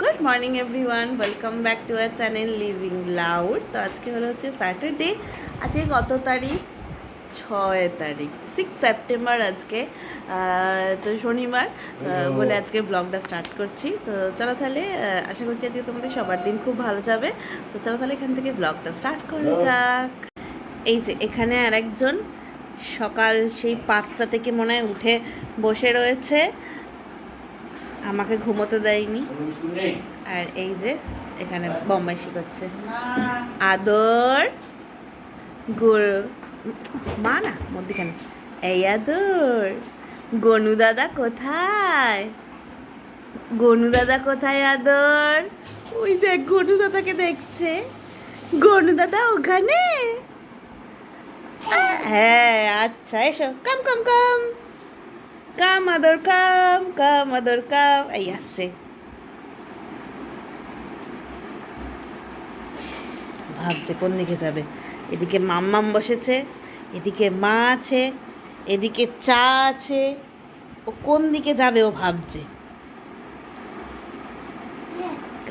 Good morning everyone, welcome back to our channel living loud. তো আজকে হচ্ছে Saturday. আজকে কত তারিখ? 6 তারিখ, 6 সেপ্টেম্বর আজকে। তো শনিবার বলে আজকে ব্লগটা স্টার্ট করছি। তো চলো তাহলে, আশা করছি আজকে তোমাদের সবার দিন খুব ভালো যাবে। তো চলো তাহলে এখান থেকে ব্লগটা স্টার্ট করা যাক। এই যে এখানে আরেকজন সকাল সেই 5টা থেকে মনে হয় উঠে বসে রয়েছে, আমাকে ঘুমোতে দেয়নি। আর এই যে এখানে বোম্বাই শিখাচ্ছে আদর গোর মা না মধ্যখানে। এই আদর, গনু দাদা কোথায়? গনু দাদা কোথায় আদর? ওই দেখ গনু দাদাকে দেখছে। গনু দাদা ওখানে? হ্যাঁ আচ্ছা, এসো, কাম কাম কাম কাম আদর, কাম কাম আদর কাম। এই আসছে, ভাবছে কোন দিকে যাবে। এদিকে মাম্মাম বসেছে, এদিকে মা আছে, এদিকে চা আছে। ও কোন দিকে যাবে ও ভাবছে।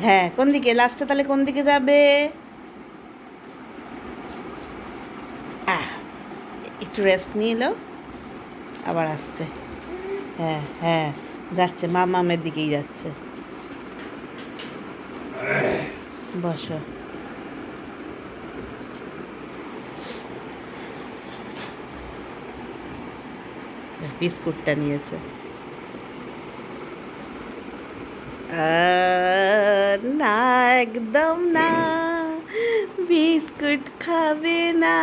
হ্যাঁ কোন দিকে লাস্টে, তাহলে কোন দিকে যাবে? একটু রেস্ট নিয়ে এলো, আবার আসছে। হ্যাঁ হ্যাঁ যাচ্ছে, মামামের দিকেই যাচ্ছে। বসো। বিস্কুটটা নিয়েছে। না একদম না, বিস্কুট খাবে না,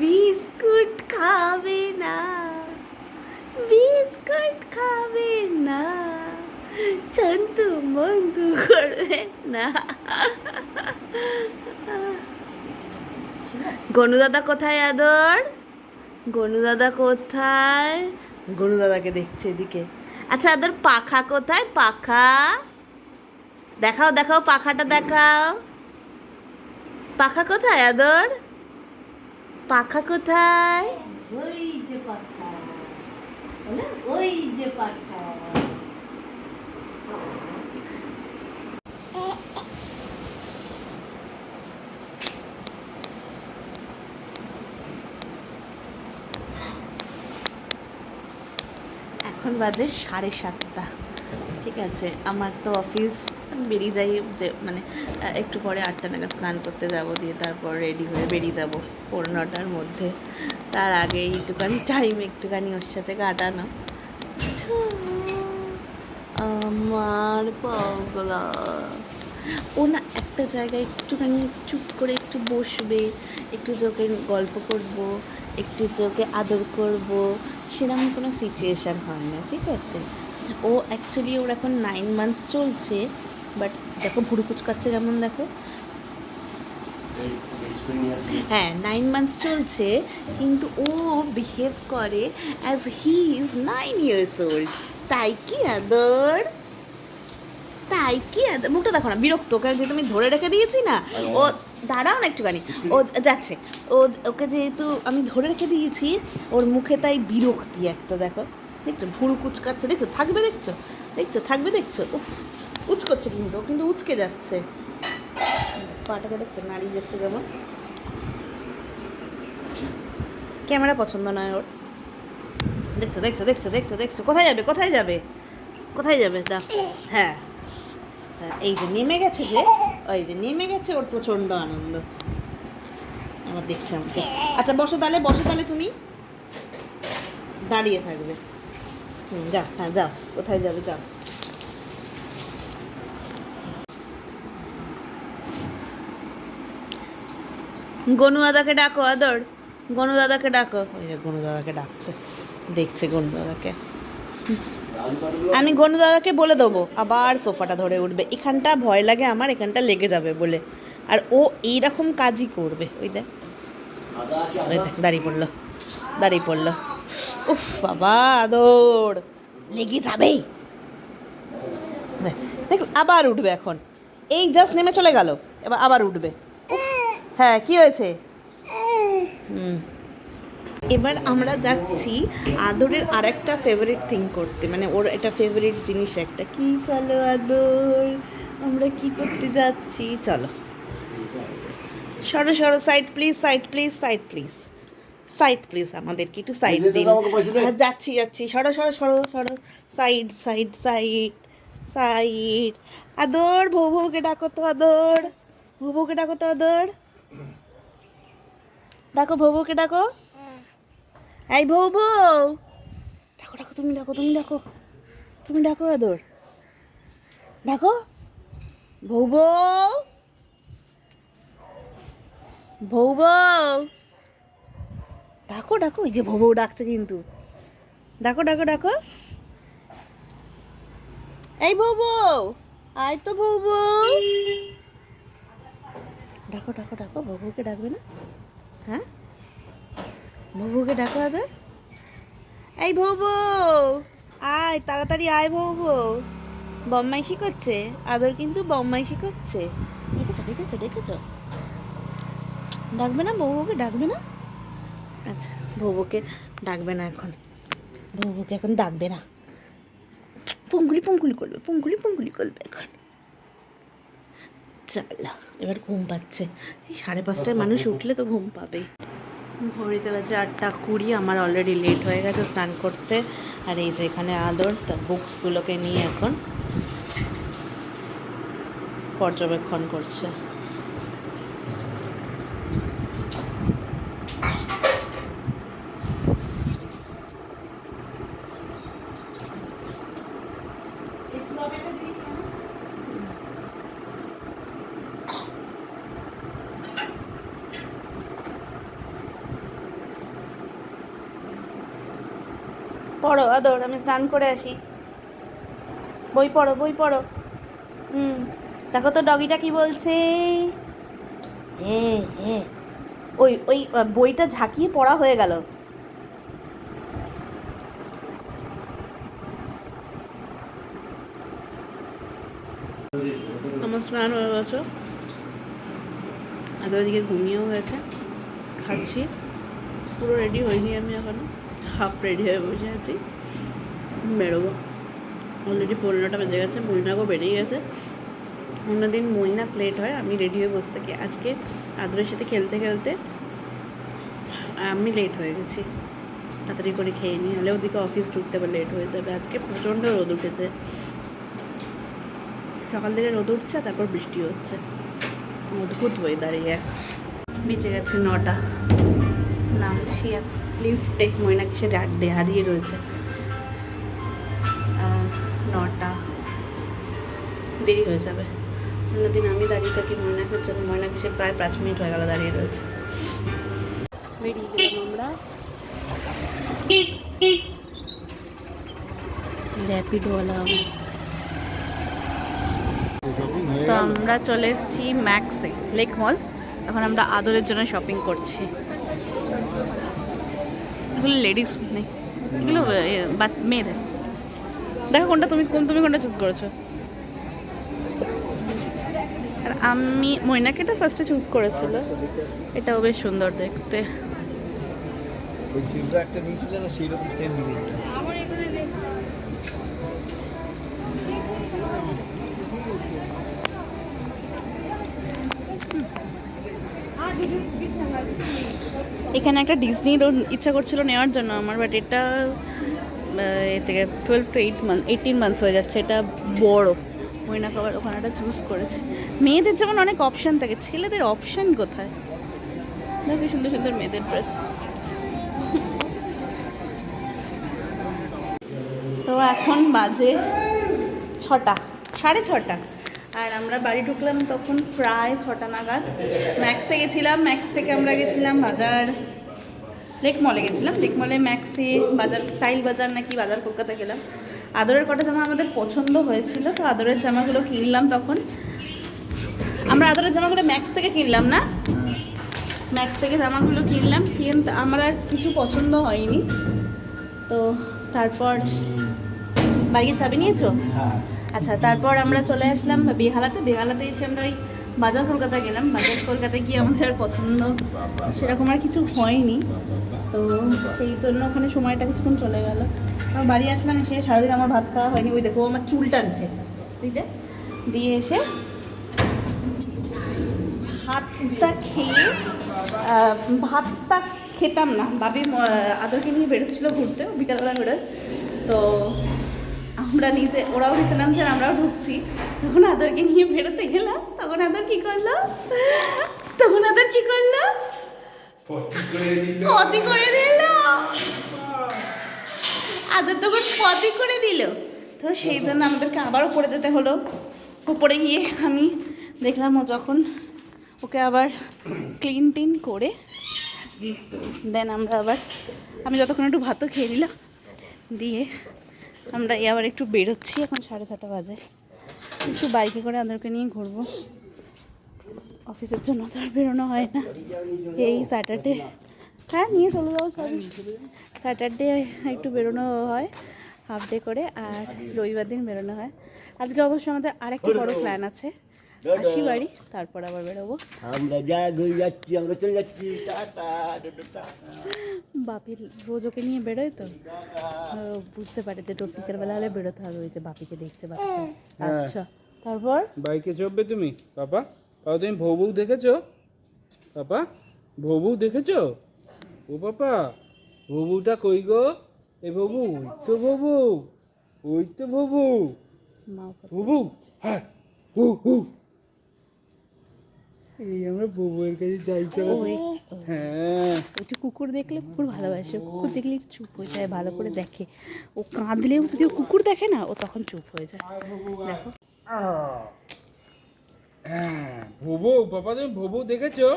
বিস্কুট খাবে না, বিস্কুট খাবে না, চন্তু মন্তু করবে না। গনু দাদা কোথায় আদর? গনু দাদা কোথায়? গনু দাদাকে দেখছে এদিকে। আচ্ছা আদর, পাখা কোথায়? পাখা দেখাও, দেখাও পাখাটা দেখাও। পাখা কোথায় আদর? পাখা কোথায়? ওই যে পাখা, বলে ওই যে পাখা। এখন বাজে 7:30। ঠিক আছে, আমার তো অফিস বেরিয়ে যাই, যে মানে একটু পরে 8টা নাগাদ স্নান করতে যাব, দিয়ে তারপর রেডি হয়ে বেরিয়ে যাব 9:45-র মধ্যে। তার আগে একটুখানি টাইম একটুখানি ওর সাথে কাটানো। আমার পাগলা ও না একটা জায়গায় একটুখানি চুপ করে একটু বসবে, একটু চোখে গল্প করব, একটু চোখে আদর করব, সেরকম কোনো সিচুয়েশান হয় না। ঠিক আছে, ও অ্যাকচুয়ালি ওর এখন 9 মান্থস চলছে, বাট দেখো ভুরু কুচকাচ্ছে কেমন, দেখো। হ্যাঁ 9 মান্থস চলছে, কিন্তু ও বিহেভ করে as he is 9 years old. তাই কি আদর? তাই কি মুখটা দেখো না, বিরক্ত। ওকে যেহেতু আমি ধরে রেখে দিয়েছি না, ও দাঁড়াও না একটুখানি, ও যাচ্ছে। ওকে যেহেতু আমি ধরে রেখে দিয়েছি, ওর মুখে তাই বিরক্তি একটা, দেখো দেখছো ভুরু কুচকাচ্ছে, দেখছো থাকবে, দেখছো দেখছো থাকবে, দেখছো উফ উচকোচ্ছে, কিন্তু ও কিন্তু উচকে যাচ্ছে। পাটাকে দেখছো নাড়িয়ে যাচ্ছে কেমন। ক্যামেরা পছন্দ নয় ওর, দেখছো দেখছো দেখছো দেখছো দেখছো। কোথায় যাবে, কোথায় যাবে, কোথায় যাবে? হ্যাঁ এই যে নেমে গেছে, যে ওই যে নেমে গেছে, ওর প্রচণ্ড আনন্দ। আবার দেখছে আমাকে। আচ্ছা বসো তাহলে, বসো তাহলে, তুমি দাঁড়িয়ে থাকবে। যাও, হ্যাঁ যাও, কোথায় যাবে যাও। গনু দাদাকে ডাকো আদর, গনু দাদাকে ডাকো। ওই যে গনু দাদাকে ডাকছে, দেখছে গনু দাদাকে। আমি গনু দাদাকে বলে দেবো আবার সোফাটা ধরে উঠবে। এখানটা ভয় লাগে আমার, এখানটা লেগে যাবে বলে। আর ও এইরকম কাজই করবে। ওই দেখ, ওই দেখ দাঁড়িয়ে পড়লো, দাঁড়িয়ে পড়লো। উফ বাবা আদর, লেগে যাবে। দেখ আবার উঠবে এখন, এই জাস্ট নেমে চলে গেল, এবার আবার উঠবে। হ্যাঁ কি হয়েছে? এবার আমরা যাচ্ছি আদরের আরেকটা ফেভারিট থিং করতে, মানে ওর একটা ফেভারিট জিনিস একটা কি। চলো আদর, আমরা কি করতে যাচ্ছি, চলো। সরো সরো, side please, side please, side please, side please, আমাদেরকে একটু সাইড দিন। যাচ্ছি যাচ্ছি, সরো সরো সরো সরো, সাইড সাইড সাইড সাইড। আদর, ভৌ ভৌকে ডাকো তো আদর, ভৌ ভৌকে ডাকো তো আদর, ডাকো ভৌ ভৌকে ডাকো। এই ভৌ ভৌ, ডাকো ডাকো, তুমি ডাকো, তুমি ডাকো, তুমি ডাকো আদর, ডাকো ভৌ ভৌ, ভৌ ভৌ, ডাকো ডাকো। এই যে ভৌ ভৌ ডাকছে কিন্তু, ডাকো ডাকো ডাকো। এই ভৌ ভৌ, আয় তো ভৌ ভৌ, ডাকো ডাকো ডাকো। ভৌ ভৌকে ডাকবে না? হ্যাঁ, ভৌ ভৌকে ডাকো আদর। এই ভৌ ভৌ, আয় তাড়াতাড়ি আয় ভৌ ভৌ। বম্মাইশি করছে আদর, কিন্তু বম্মাইশি করছে। ডেকেছো ডেকেছো ডেকেছো, ডাকবে না ভৌ ভৌকে, ডাকবে না? আচ্ছা, ভৌ ভৌকে ডাকবে না এখন, ভৌ ভৌকে এখন ডাকবে না। পুঙ্গুলি পুঙ্গুলি করবে, পুঙ্গুলি পুঙ্গুলি করবে এখন। চল, এবার ঘুম পাচ্ছে। এই 5:30টায় মানুষ উঠলে তো ঘুম পাবেই। ঘড়িতে বাজে 8:20, আমার অলরেডি লেট হয়ে গেছে স্নান করতে। আর এই যে এখানে আদর তার বুকসগুলোকে নিয়ে এখন পর্যবেক্ষণ করছে। পড়ো আদর, আমি স্নান করে আসি। বই পড়ো, বই পড়ো। দেখো তো ডগিটা কি বলছে। হ্যাঁ হ্যাঁ, ওই ওই বইটা ঝাঁকিয়ে পড়া হয়ে গেল। আমার স্নান হয়ে গেছে, আদর ওদিকে ঘুমিয়েও গেছে। খাচ্ছি, পুরো রেডি হয়নি আমি এখনো, হাফ রেডি হয়ে বসে আছি। বেরোবো, অলরেডি 15টা বেজে গেছে। মইনাকেও বেরিয়ে গেছে। অন্যদিন মইনা লেট হয়, আমি রেডি হয়ে বসে থাকি। আজকে আদরের সাথে খেলতে খেলতে আমি লেট হয়ে গেছি, তাড়াতাড়ি করে খেয়ে নিই, নাহলে ওদিকে অফিস ঢুকতে আবার লেট হয়ে যাবে। আজকে প্রচণ্ড রোদ উঠেছে, সকাল থেকে রোদ উঠছে, তারপর বৃষ্টি হচ্ছে। অদ্ভুত ওয়েদার। বেঁচে গেছে 9টা, নামছি লিফটে। মইনাকে সে হারিয়ে রয়েছে। 9টা, দেরি হয়ে যাবে। অন্যদিন আমি দাঁড়িয়ে থাকি মইনাকের জন্য, মইনাকে সে প্রায় 5 মিনিট হয়ে গেল দাঁড়িয়ে রয়েছে। বেরিয়ে গেলাম আমরা র্যাপিডওয়ালা। তো আমরা চলে এসেছি ম্যাক্সে, লেক মল। এখন আমরা আদরের জন্য শপিং করছি। এগুলো লেডিস নেই, এগুলো মেয়েদের। দেখো কোনটা তুমি কোনটা চুজ করেছো। আর আমি মইনাকে এটা ফার্স্টে চুজ করেছিল, এটাও বেশ সুন্দর দেখতে। এখানে একটা ডিজনির ইচ্ছা করছিল নেওয়ার জন্য আমার, বাট এটা এর থেকে 12 to 18 মান্থস হয়ে যাচ্ছে। এটা বড়। মইনা খাবার ওখানে একটা চুজ করেছে। মেয়েদের যেমন অনেক অপশান থাকে, ছেলেদের অপশান কোথায়? দেখো সুন্দর সুন্দর মেয়েদের ড্রেস। তো এখন বাজে 6টা, 6:30। আর আমরা বাড়ি ঢুকলাম তখন প্রায় 6টা নাগাদ। ম্যাক্সে গেছিলাম, ম্যাক্স থেকে আমরা গেছিলাম বাজার, লেক মলে গেছিলাম। লেক মলে ম্যাক্সে বাজার, স্টাইল বাজার নাকি বাজার, কলকাতা গেলাম। আদরের কটা জামা আমাদের পছন্দ হয়েছিল, তো আদরের জামাগুলো কিনলাম। তখন আমরা আদরের জামাগুলো ম্যাক্স থেকে কিনলাম না, ম্যাক্স থেকে জামাগুলো কিনলাম, কিন্তু আমার আর কিছু পছন্দ হয়নি। তো তারপর বাড়ির চাবি নিয়েছো? আচ্ছা, তারপর আমরা চলে আসলাম বেহালাতে। বেহালাতে এসে আমরা ওই বাজার কলকাতা গেলাম। বাজার কলকাতায় গিয়ে আমাদের আর পছন্দ সেরকম আর কিছু হয়নি। তো তো সেই জন্য ওখানে সময়টা কিছুক্ষণ চলে গেল। তো বাড়ি আসলাম, এসে সারাদিন আমার ভাত খাওয়া হয়নি। ওই দেখো আমার চুল টানছে, বুঝতে দিয়ে এসে ভাতটা খেয়ে ভাতটা খেতাম না, বাবি আদরকে নিয়ে বেরোচ্ছিলো ঘুরতে বিকালবেলা বেরোয়। তো আমরা নিচে, ওরাও নিচে নামছে আর আমরাও ঢুকছি। তখন আদরকে নিয়ে বেরোতে গেলাম, তখন আদর কি করলো, পটি করে দিল। আদর তখন পটি করে দিল। তো সেই জন্য আমাদেরকে আবার উপরে যেতে হলো। উপরে গিয়ে আমি দেখলাম ও যখন ওকে আবার ক্লিন করে দেন আমি যতক্ষণ একটু ভাতও খেয়ে নিলাম, দিয়ে আমরা আবার একটু বেরোচ্ছি। এখন 6:30 বাজে, একটু বাইকে করে আদরকে নিয়ে ঘুরবো। অফিসের জন্য তো আর বেরোনো হয় না। এই স্যাটারডে, হ্যাঁ নিয়ে চলে যাবো, স্যাটারডে একটু বেরোনো হয় হাফ ডে করে, আর রবিবার দিন বেরোনো হয়। আজকে অবশ্য আমাদের আরেকটা বড় প্ল্যান আছে, আসি বাড়ি, তারপর আবার বেরোবো। আমরা যাচ্ছি, আমরা চলে যাচ্ছি, টাটা। বাপি রোজ ওকে নিয়ে বেরোয়, তো বুঝতে পারে যে তোর বিকেলবেলা হলে বেরোতে হবে। ওই যে বাপিকে দেখছে, বাচ্চা। আচ্ছা, তারপর বাইকে চড়বে তুমি? পাপা তুমি ভৌ দেখেছো? পাপা ভৌ দেখেছো? ও পাপা ভৌটা কই গো? এ ভৌ, ওই তো ভৌ, ভৌ, হ্যাঁ এই আমরা বউয়ের কাছে যাই, চলো। হ্যাঁ, ওইটা কুকুর দেখলে কুকুর ভালোবাসে, কুকুর দেখলে চুপ হয়ে যায়, ভালো করে দেখে। ও কাঁদলেও যদি ও কুকুর দেখে না, ও তখন চুপ হয়ে যায়। দেখো, হ্যাঁ ভৌ, পাপা তুমি ভৌ দেখেছো?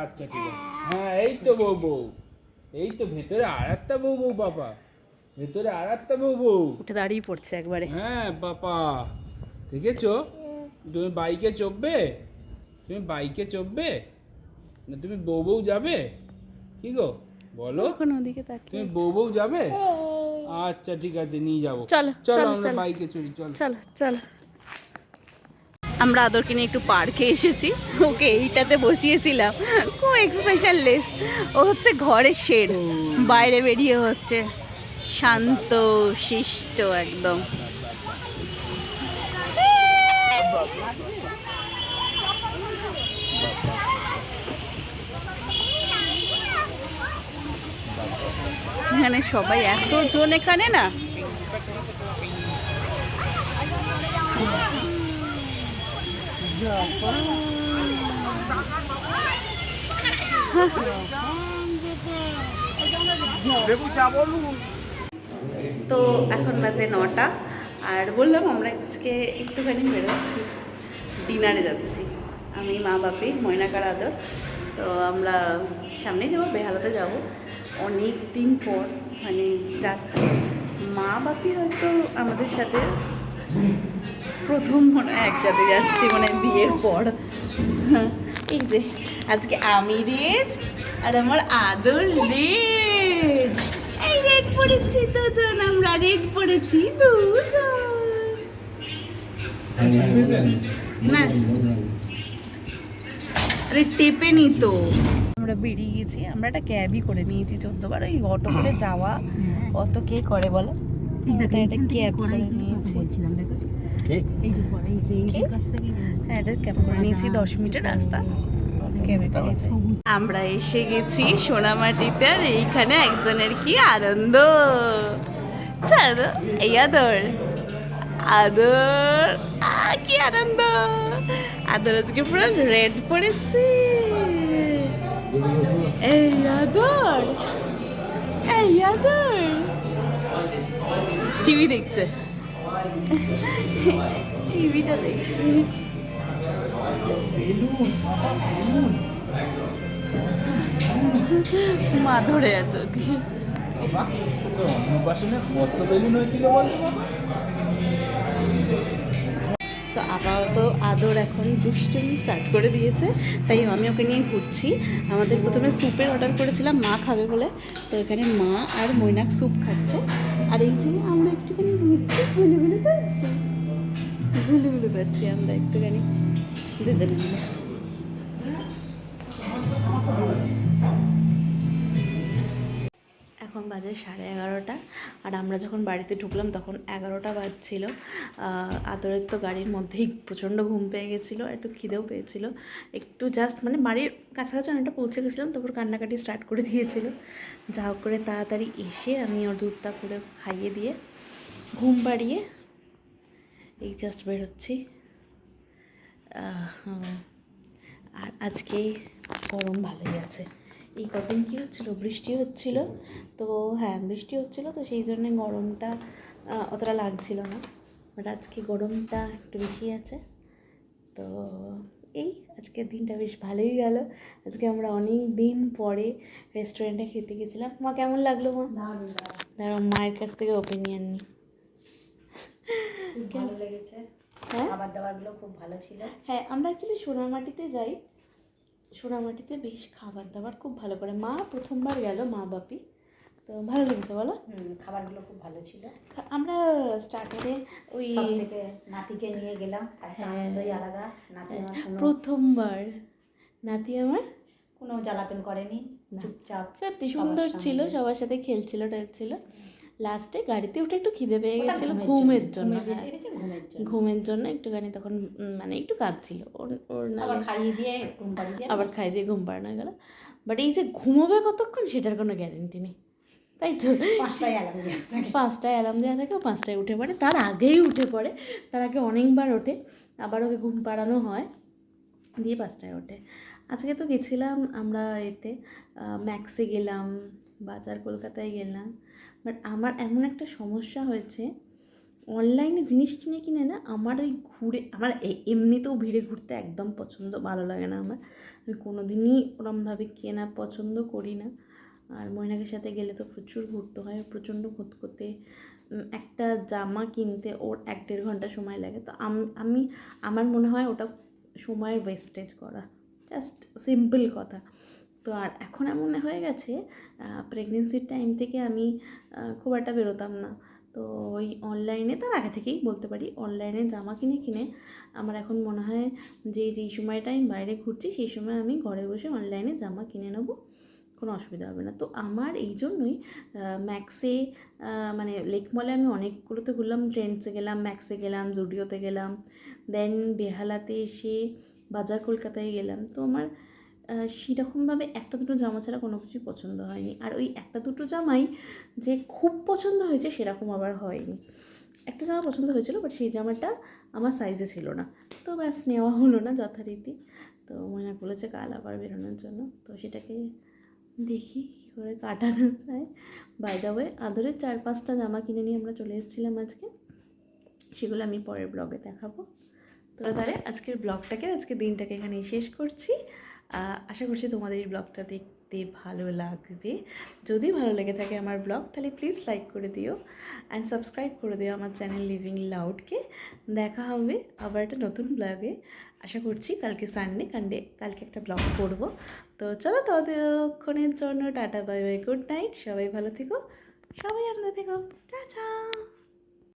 আচ্ছা ঠিক আছে, হ্যাঁ এই তো বউ, এই তো ভেতরে আর একটা বউ, বাবা ভেতরে আর একটা বউ উঠে দাঁড়িয়ে পড়ছে একবারে। হ্যাঁ বাবা দেখেছো? তুমি বাইকে চড়বে? না তুমি বউ যাবে? কি গো বলো, এখন ওদিকে তাকিয়ে তুমি বউ যাবে? আচ্ছা ঠিক আছে, নিয়ে যাবো। চলো আমরা বাইকে চড়ি, চলো। আমরা আদরকে নিয়ে একটু পার্কে এসেছি। ওকে এইটাতে বসিয়েছিলাম, খুব এক্সপ্রেশনলেস। ও হচ্ছে ঘরের শেড, বাইরে বেরিয়ে হচ্ছে শান্ত শিষ্ট একদম। এখানে সবাই এতজন, এখানে না তো এখন বাজে 9টা, আর বললাম আমরা আজকে একটুখানি বেরোচ্ছি, ডিনারে যাচ্ছি। আমি, মা, বাপি, ময়নাকার, আদর। তো আমরা সামনেই যাবো, বেহালাতে যাব। অনেক দিন পর মানে যাচ্ছি। মা বাপি হয়তো আমাদের সাথে প্রথম মনে হয় একসাথে যাচ্ছি, মানে বিয়ের পর। এই যে আজকে আমি রেড আর আমার আদর রেড, এই রেড পড়েছি দুজন, আমরা রেড পড়েছি দুজন। না আরে টেপে নি তো। আমরা বেরিয়ে গেছি, আমরা একটা ক্যাবই করে নিয়েছি। 14 বার ওই অটো করে যাওয়া অত কে করে বলো, একটা ক্যাব করে নিয়েছি। হ্যাঁ, এটা ক্যাব করে নিয়েছি, 10 মিনিটের রাস্তা ক্যাবে করেছি। আমরা এসে গেছি সোনামাটিতে, আর এইখানে একজনের কি আনন্দ। চলো এই আদর কি আনন্দ। আদর আজকে পুরো রেড পড়েছে। এই আদর টিভি দেখছে, টিভিটা দেখছি। মা ধরে আছে ওকে। অন্নপ্রাশনে কত বেলুন হয়েছিল বলতো? তো আপাতত আদর এখন দুষ্টুমি স্টার্ট করে দিয়েছে, তাই আমি ওকে নিয়ে ঘুরছি। আমাদের প্রথমে স্যুপের অর্ডার করেছিলাম মা খাবে বলে, তো এখানে মা আর মৈনাক স্যুপ খাচ্ছে। আর এই যে আমরা একটুখানি ঘুরছি, ঘুলুঘুলু করছি আমরা একটুখানি দুজনে মিলে। বাজে 11:30, আর আমরা যখন বাড়িতে ঢুকলাম তখন 11টা বাজছিল। আদরের তো গাড়ির মধ্যেই প্রচণ্ড ঘুম পেয়ে গেছিলো, একটু খিদেও পেয়েছিল, একটু জাস্ট মানে বাড়ির কাছাকাছি অনেকটা পৌঁছে গেছিলাম, তারপর কান্নাকাটি স্টার্ট করে দিয়েছিল। যা হোক করে তাড়াতাড়ি এসে আমি ওর দুধটা করে খাইয়ে দিয়ে ঘুম পাড়িয়ে এই জাস্ট বেরোচ্ছি। আর আজকে গরম ভালোই আছে। এই কদিন কী হচ্ছিলো, বৃষ্টি হচ্ছিল, তো হ্যাঁ বৃষ্টি হচ্ছিলো, তো সেই জন্যে গরমটা অতটা লাগছিল না, বাট আজকে গরমটা একটু বেশি আছে। তো এই আজকের দিনটা বেশ ভালোই গেল। আজকে আমরা অনেক দিন পরে রেস্টুরেন্টে খেতে গেছিলাম। মা কেমন লাগলো মা? দাঁড়াও মায়ের কাছ থেকে ওপিনিয়ন নিই। খুব ভালো লেগেছে, হ্যাঁ খাবার দাবারগুলো খুব ভালো ছিল। হ্যাঁ, আমরা অ্যাকচুয়ালি সোনামাটিতে যাই, সোনামাটিতে বেশ খাবার দাবার খুব ভালো করে। মা প্রথমবার গেল, মা বাপি, তো ভালো লেগেছে বলো? খাবারগুলো খুব ভালো ছিল। আমরা স্টার্টারে ওই সব থেকে নাতিকে নিয়ে গেলাম, একটা আনন্দই আলাদা। নাতি আমার প্রথমবার, নাতি আমার কোনো জ্বালাতন করেনি, চুপচাপ সত্যি সুন্দর ছিল, সবার সাথে খেলছিল টেলছিল। লাস্টে গাড়িতে উঠে একটু খিদে পেয়ে গেছিল ঘুমের জন্য, ঘুমের জন্য একটুখানি তখন মানে একটু কাঁদছিল ওর না, আবার খাইয়ে দিয়ে ঘুম পাড়িয়ে দিয়ে আবার খাইয়ে দিয়ে ঘুম পাড়ানো গেল। বাট এই যে ঘুমোবে কতক্ষণ সেটার কোনো গ্যারেন্টি নেই, তাই তো? 5টায় অ্যালার্ম দেওয়া থাকে। 5টায় অ্যালার্ম দেওয়া থাকে, ও 5টায় উঠে পড়ে, তার আগেই উঠে পড়ে, তার আগে অনেকবার ওঠে, আবার ওকে ঘুম পাড়ানো হয়, দিয়ে 5টায় ওঠে। আজকে তো গেছিলাম আমরা এতে ম্যাক্সে গেলাম, বাজার কলকাতায় গেলাম, বাট আমার এমন একটা সমস্যা হয়েছে, অনলাইনে জিনিস কিনে কিনে না আমার ওই ঘুরে, আমার এমনিতেও ভিড়ে ঘুরতে একদম পছন্দ ভালো লাগে না আমার, আমি কোনো দিনই ওরমভাবে কেনা পছন্দ করি না। আর মৈনাকের সাথে গেলে তো প্রচুর ঘুরতে হয়, প্রচণ্ড করতে, একটা জামা কিনতে ওর 1-1.5 ঘন্টা সময় লাগে, তো আমি আমার মনে হয় ওটা সময়ের ওয়েস্টেজ করা, জাস্ট সিম্পল কথা। তো আর এখন এমন হয়ে গেছে, প্রেগনেন্সির টাইম থেকে আমি খুব একটা বেরোতাম না, তো ওই অনলাইনে, তার আগে থেকেই বলতে পারি, অনলাইনে জামা কিনে কিনে আমার এখন মনে হয় যে যেই সময়টা আমি বাইরে ঘুরছি সেই সময় আমি ঘরে বসে অনলাইনে জামা কিনে নেবো, কোনো অসুবিধা হবে না। তো আমার এই জন্যই ম্যাক্সে, মানে লেক মলে আমি অনেকগুলোতে ঘুরলাম, ট্রেন্ডসে গেলাম, ম্যাক্সে গেলাম, জুডিওতে গেলাম, দেন বেহালাতে এসে বাজার কলকাতায় গেলাম। তো আমার সেরকমভাবে একটা দুটো জামা ছাড়া কোনো কিছুই পছন্দ হয়নি, আর ওই একটা দুটো জামাই যে খুব পছন্দ হয়েছে সেরকম আবার হয়নি। একটা জামা পছন্দ হয়েছিল, বাট সেই জামাটা আমার সাইজে ছিল না, তো ব্যাস নেওয়া হলো না যথারীতি। তো মনে বলেছে কাল আবার বেরোনোর জন্য, তো সেটাকে দেখি কী করে কাটানো যায়। বাই দ্য ওয়ে, আদরের 4-5টা জামা কিনে নিয়ে আমরা চলে এসেছিলাম আজকে, সেগুলো আমি পরের ব্লগে দেখাবো। তো তাহলে আজকের ব্লগটাকে, আজকের দিনটাকে এখানেই শেষ করছি। আশা করছি তোমাদের এই ব্লগটা দেখতে ভালো লাগবে। যদি ভালো লেগে থাকে আমার ব্লগ, তাহলে প্লিজ লাইক করে দিও অ্যান্ড সাবস্ক্রাইব করে দিও আমার চ্যানেল লিভিং লাউডকে। দেখা হবে আবার একটা নতুন ব্লগে, আশা করছি কালকে সানডে, কালকে একটা ব্লগ করবো। তো চলো ততক্ষণের জন্য tata, bye bye, good night, সবাই ভালো থেকো, সবাই আনন্দ থেকো, চা চা।